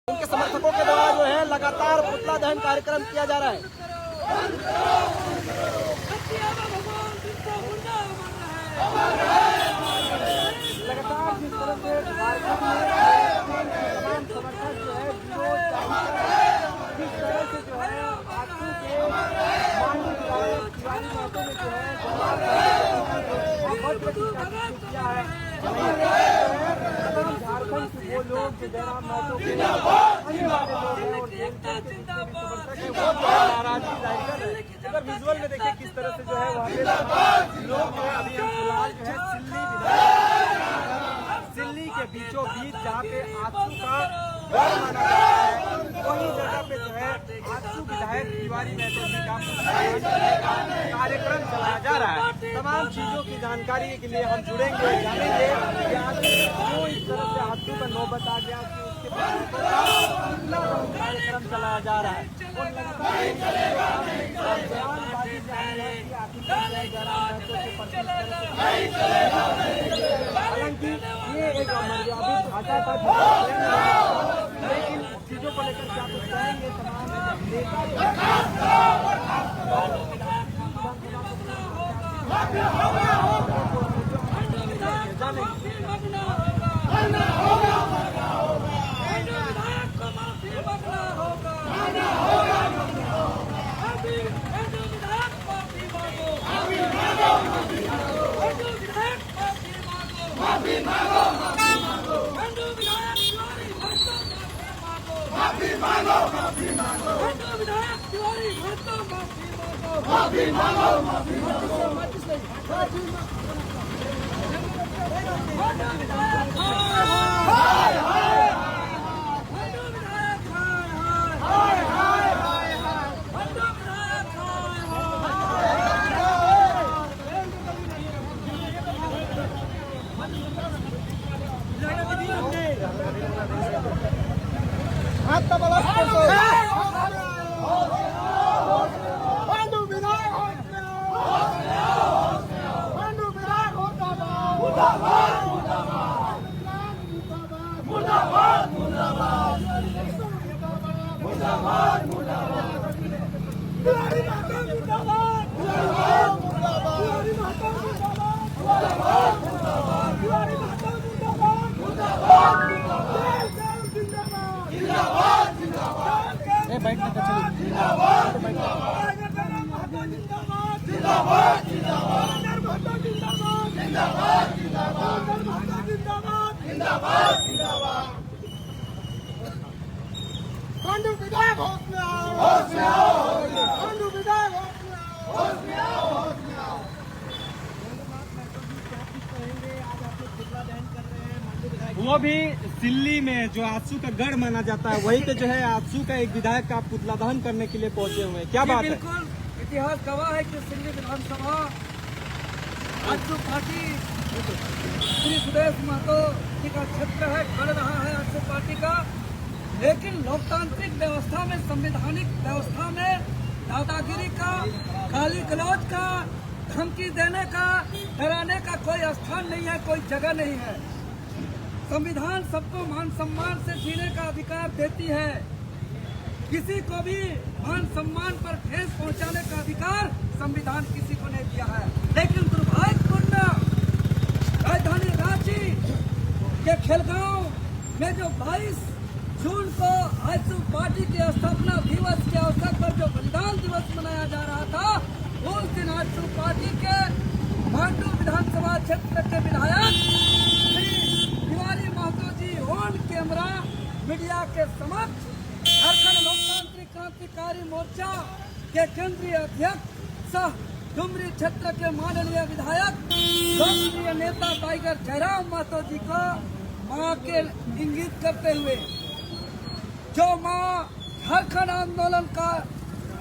उनके समर्थकों के द्वारा जो है लगातार पुतला दहन कार्यक्रम किया जा रहा है। लगातार जिस तरह से तमाम समर्थक जो है विरोध जिस तरह से जो है आजसू के माननीय विधायक शिवाजी महतो ने जो है किया है। झारखंड के वो लोग जो जयराम महतो के आने वाले लोग हैं और नाराजगी जाहिर कर रहे हैं। अगर विजुअल में देखिए किस तरह से जो है वहाँ पे लोग जो है अभी फिलहाल जो है सिल्ली के बीचों बीच जहाँ पे आजसू का गढ़ माना जाता है वही जगह पे जो है आजसू विधायक शिवाजी महतो जी का कार्यक्रम चलाया जा रहा है। तमाम चीजों की जानकारी के लिए हम जुड़ेंगे, जानेंगे कि आखिर क्यों इस तरह से आजसू का नौबत आ गया कि उसके कार्यक्रम चलाया जा रहा है। हालांकि ये एक अभी भाषा का लेकिन चीजों को लेकर क्या कुछ कहेंगे तमाम नेता वो भी सिल्ली में जो आजसू का गढ़ माना जाता है वहीं पे जो है आजसू का एक विधायक का पुतला दहन करने के लिए पहुंचे हुए हैं। क्या बात है? बिल्कुल इतिहास गवाह है कि सिल्ली विधानसभा आजसू पार्टी श्री सुदेश महतो जी का क्षेत्र है, गढ़ रहा है आजसू पार्टी का। लेकिन लोकतांत्रिक व्यवस्था में, संवैधानिक व्यवस्था में दादागिरी का, गाली गलौज का, धमकी देने का, डराने का कोई स्थान नहीं है, कोई जगह नहीं है। संविधान सबको मान सम्मान से जीने का अधिकार देती है। किसी को भी मान सम्मान पर ठेस पहुंचाने का अधिकार संविधान किसी को नहीं दिया है। लेकिन दुर्भाग्यपूर्ण राजधानी रांची के खेलगांव में जो 22 जून को आजसू पार्टी के स्थापना दिवस के अवसर पर जो बलिदान दिवस मनाया जा रहा था, उस दिन आजसू पार्टी के मांडू विधानसभा क्षेत्र के विधायक ऑन कैमरा मीडिया के समक्ष झारखंड लोकतांत्रिक क्रांतिकारी मोर्चा के केंद्रीय अध्यक्ष सह डुमरी क्षेत्र के माननीय विधायक लोकप्रिय नेता टाइगर जयराम महतो जी को मां के इंगित करते हुए, जो मां झारखंड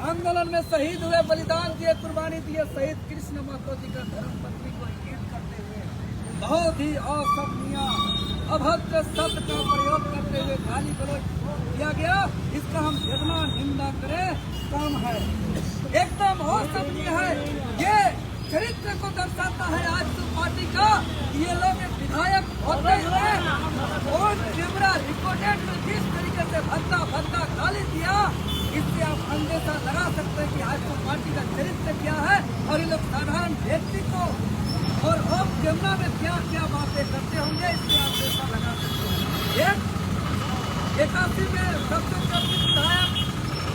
आंदोलन में शहीद हुए, बलिदान दिए, कुर्बानी दिए शहीद कृष्ण महतो जी का धर्मपत्नी को इंगित करते हुए बहुत ही अशोभनीय अभद्र शब्द का प्रयोग करते हुए गाली गलौज किया गया। इसका हम जितना निंदा करें कम है, एकदम अशोभनीय है। ये चरित्र को दर्शाता है आजसू पार्टी का। ये लोग एक विधायक होते हुए ऑन कैमरा रिकॉर्डेड में जिस तरीके से 81 में सबसे चर्चित विधायक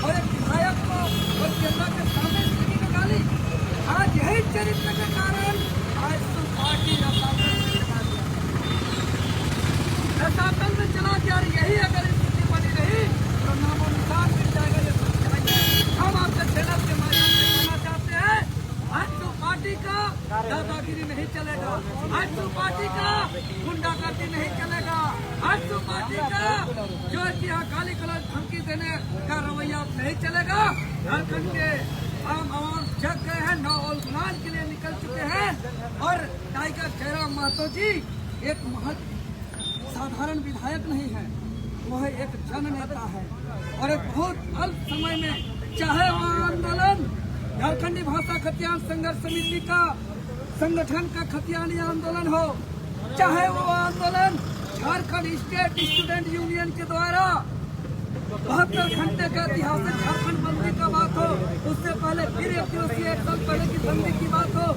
और एक विधायक को और केंद्र के सामने स्थिति निकाली। आज यही चरित्र के कारण आज तो पार्टी रसातल में चला गया। यही अगर स्थिति बनी रही तो नामोनिशान मिल जाएगा। ये समझाइए। हम आपसे चैनल के माध्यम से कहना चाहते हैं, आज तो पार्टी का दादागिरी नहीं चलेगा, आज तो पार्टी का गुंडागर्दी नहीं चलेगा, आज तो पार्टी का जो है कि यहाँ काली कलर धमकी देने का रवैया नहीं चलेगा। झारखंड के आम जग गए हैं, 9 और गुलाल के लिए निकल चुके हैं। और टाइगर जयराम महतो जी एक साधारण विधायक नहीं है, वह एक जन नेता है और एक बहुत अल्प समय में, चाहे वह आंदोलन झारखंडी भाषा खतियान संघर्ष समिति का संगठन का खतियानी आंदोलन हो, चाहे वो आंदोलन झारखंड स्टेट स्टूडेंट यूनियन के द्वारा 72 घंटे का ऐतिहासिक झारखंड बंदी का बात हो, उससे पहले फिर APOC 1 साल पहले की बंदी की बात हो,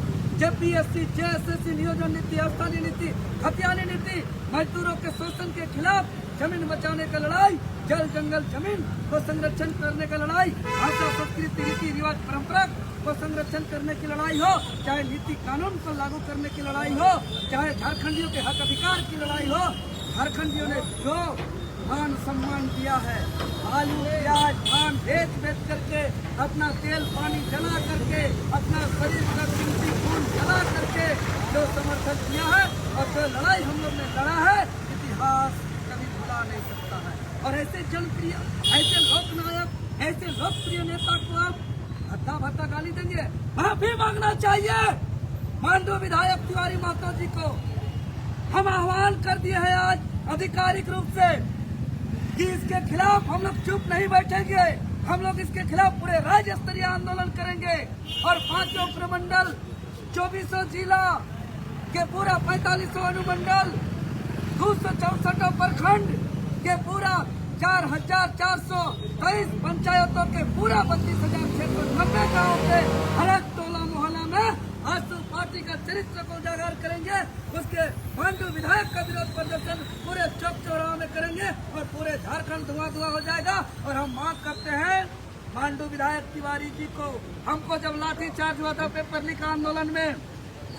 जब BSC JSSC नियोजन नीति, स्थानीय नीति, खतियानी नीति, मजदूरों के शोषण के खिलाफ जमीन बचाने का लड़ाई, जल जंगल जमीन को संरक्षण करने का लड़ाई, भाषा संस्कृति रीति रिवाज परंपरा को संरक्षण करने की लड़ाई हो, चाहे नीति कानून को लागू करने की लड़ाई हो, चाहे झारखंडियों के हक अधिकार की लड़ाई हो, झारखंडियों ने जो मान सम्मान दिया है, आलू प्याज धान बेच करके, अपना तेल पानी जला करके, अपना शरीर का कीमती खून जला करके जो समर्थन किया है और जो लड़ाई हम लोग ने लड़ा है, इतिहास कभी भुला नहीं सकता है। और ऐसे जनप्रिय, ऐसे लोकनायक, ऐसे लोकप्रिय नेता को आप भद्दा गाली देंगे? माफी मांगना चाहिए मांडू विधायक तिवारी महतो जी को। हम आह्वान कर दिए हैं आज आधिकारिक रूप से कि इसके खिलाफ हम लोग चुप नहीं बैठेंगे, हम लोग इसके खिलाफ पूरे राज्य स्तरीय आंदोलन करेंगे और 5 प्रमंडल, 2400 जिला के पूरा 4500 अनुमंडल, 264 प्रखंड के पूरा 4423 पंचायतों के पूरा 32,690 गाँव के हर एक टोला मोहल्ला में आज तो पार्टी का चरित्र को उजागर करेंगे। उसके मांडू विधायक का विरोध प्रदर्शन पूरे चौक चौराहा में करेंगे और पूरे झारखंड धुआं हो जाएगा। और हम मांग करते हैं मांडू विधायक तिवारी जी को, हमको जब लाठी चार्ज हुआ था पेपर लीक आंदोलन में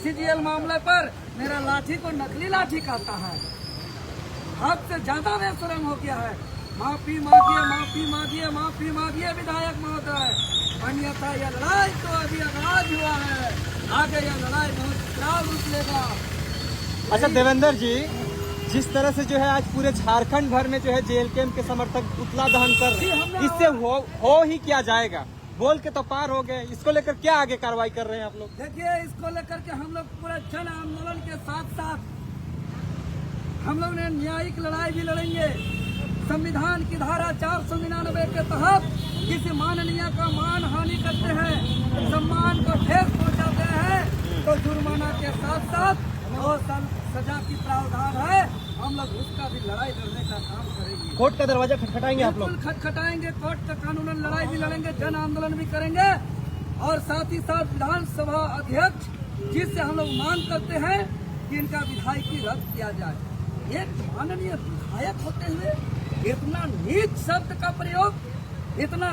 CGL मामले पर, मेरा लाठी को नकली लाठी कहता है, हद से ज्यादा बेशरम हो गया है। माफी मांगिए, माफी मांगिए, माफी मांगिए विधायक महोदय, अन्यथा यह लड़ाई तो अभी आगाज हुआ है, आगे यह लड़ाई बहुत खराब रूप लेगा। अच्छा देवेंद्र जी, जिस तरह से जो है आज पूरे झारखंड भर में जो है JLKM के समर्थक पुतला दहन कर रहे हैं, इससे हो ही क्या जाएगा? बोल के तो पार हो गए, इसको लेकर क्या आगे कार्रवाई कर रहे हैं आप लोग? देखिए, इसको लेकर के हम लोग पूरे जन आंदोलन के साथ साथ हम लोग ने न्यायिक लड़ाई भी लड़ेंगे। संविधान की धारा 499 के तहत किसी माननीय का मान हानि करते हैं, सम्मान को ठेस पहुंचाते हैं, तो जुर्माना के साथ साथ 2 साल सजा की प्रावधान है। हम लोग उसका भी लड़ाई लड़ने का काम करेंगे। कोर्ट का दरवाजा खटखटाएंगे आप लोग? खटखटाएंगे, कोर्ट का कानूनन लड़ाई भी लड़ेंगे, जन आंदोलन भी करेंगे और साथ ही साथ विधानसभा अध्यक्ष जिससे हम लोग मांग करते हैं कि इनका विधायकी रद्द किया जाए। एक माननीय विधायक होते हुए इतना नीच शब्द का प्रयोग, इतना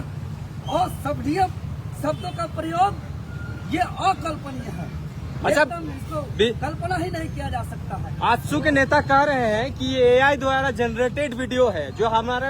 असभ्य शब्दों का प्रयोग, ये अकल्पनीय है। अच्छा, इसको कल्पना ही नहीं किया जा सकता है। आजसू के नेता कह रहे हैं कि ये AI द्वारा जनरेटेड वीडियो है जो हमारे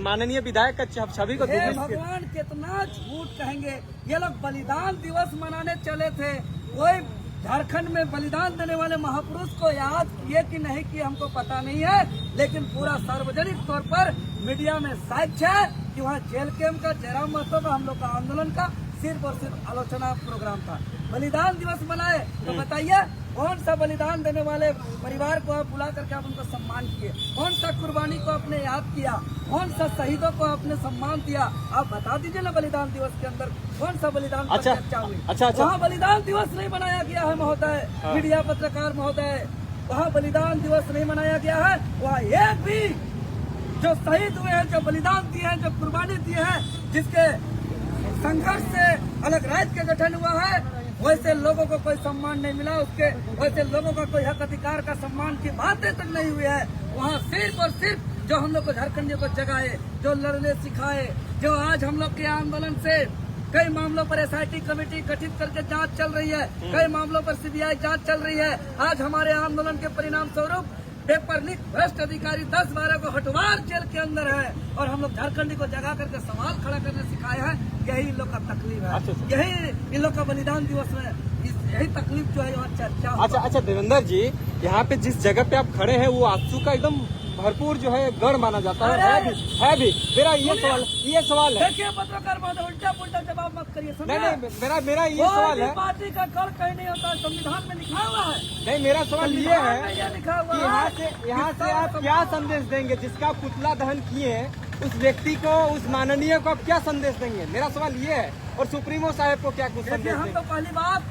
माननीय विधायक का छवि को भगवान कितना झूठ कहेंगे। ये लोग बलिदान दिवस मनाने चले थे, कोई झारखंड में बलिदान देने वाले महापुरुष को याद किए कि नहीं किए हमको पता नहीं है, लेकिन पूरा सार्वजनिक तौर पर मीडिया में साक्ष्य है कि वहाँ JLKM का, जयराम महतो का, हम लोग का आंदोलन का सिर्फ और सिर्फ आलोचना प्रोग्राम था। बलिदान दिवस मनाए तो बताइए कौन सा बलिदान देने वाले परिवार को आप बुला करके आप उनको सम्मान किए, कौन सा कुर्बानी को आपने याद किया, कौन सा शहीदों को आपने सम्मान दिया? आप बता दीजिए ना बलिदान दिवस के अंदर कौन सा बलिदान पर चर्चा हुई? अच्छा, वहाँ बलिदान दिवस नहीं मनाया गया है महोदय, मीडिया पत्रकार महोदय, वहाँ बलिदान दिवस नहीं मनाया गया है। वहाँ एक भी जो शहीद हुए हैं, जो बलिदान दिए हैं, जो कुर्बानी दिए हैं, जिसके संघर्ष से अलग राज्य का गठन हुआ है, वैसे लोगों को कोई सम्मान नहीं मिला, उसके वैसे लोगों का कोई हक अधिकार का सम्मान की बातें तक नहीं हुई है। वहाँ सिर्फ और सिर्फ जो हम लोग को झारखंडियों को जगाए, जो लड़ने सिखाए, जो आज हम लोग के आंदोलन से कई मामलों पर एसआईटी कमेटी गठित करके जांच चल रही है, कई मामलों पर सीबीआई जांच चल रही है। आज हमारे आंदोलन के परिणाम स्वरूप पेपर लीक भ्रष्ट अधिकारी 10-12 को हटवार जेल के अंदर है और हम लोग झारखंडी को जगा करके सवाल खड़ा करने सिखाए हैं। यही इन लोग का तकलीफ है, यही इन लोग का बलिदान दिवस में यही तकलीफ जो है यहाँ चर्चा। अच्छा देवेंद्र जी, यहाँ पे जिस जगह पे आप खड़े हैं वो आंसू का एकदम भरपूर जो है गढ़ माना जाता है भी। मेरा ये सवाल है। देखिए पत्रकार महोदय, उल्टा पुल्टा जवाब मत करिए। नहीं, मेरा ये सवाल है, पार्टी का गढ़ कहीं नहीं होता, संविधान में लिखा हुआ है। नहीं, मेरा सवाल ये है लिखा हुआ कि यहाँ से आप क्या संदेश देंगे जिसका पुतला दहन किए उस व्यक्ति को, उस माननीय को आप क्या संदेश देंगे? मेरा सवाल ये है। और सुप्रीमो साहब को क्या कुछ संदेश हम देंगे? तो पहली बात,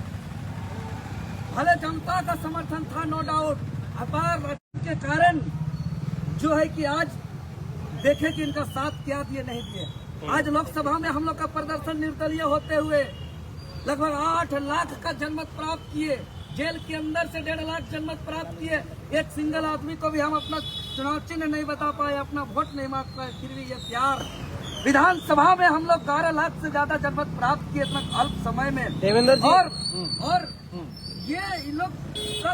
भले जनता का समर्थन था, नो डाउट, अपार के कारण जो है कि आज देखे कि इनका साथ क्या दिए नहीं दिए। आज लोकसभा में हम लोग का प्रदर्शन निर्दलीय होते हुए लगभग 8 लाख का जनमत प्राप्त किए, जेल के अंदर से 1.5 लाख जनमत प्राप्त किए। एक सिंगल आदमी को भी हम अपना चुनाव चिन्ह नहीं बता पाए, अपना वोट नहीं मांग पाए, फिर भी ये प्यार। विधानसभा में हम लोग 12 लाख से ज्यादा जनमत प्राप्त किए इतना अल्प समय में। देवेंद्र जी, और ये इन लोग का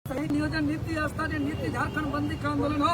सही नियोजन नीति, स्थानीय नीति, झारखंड बंदी का आंदोलन हो।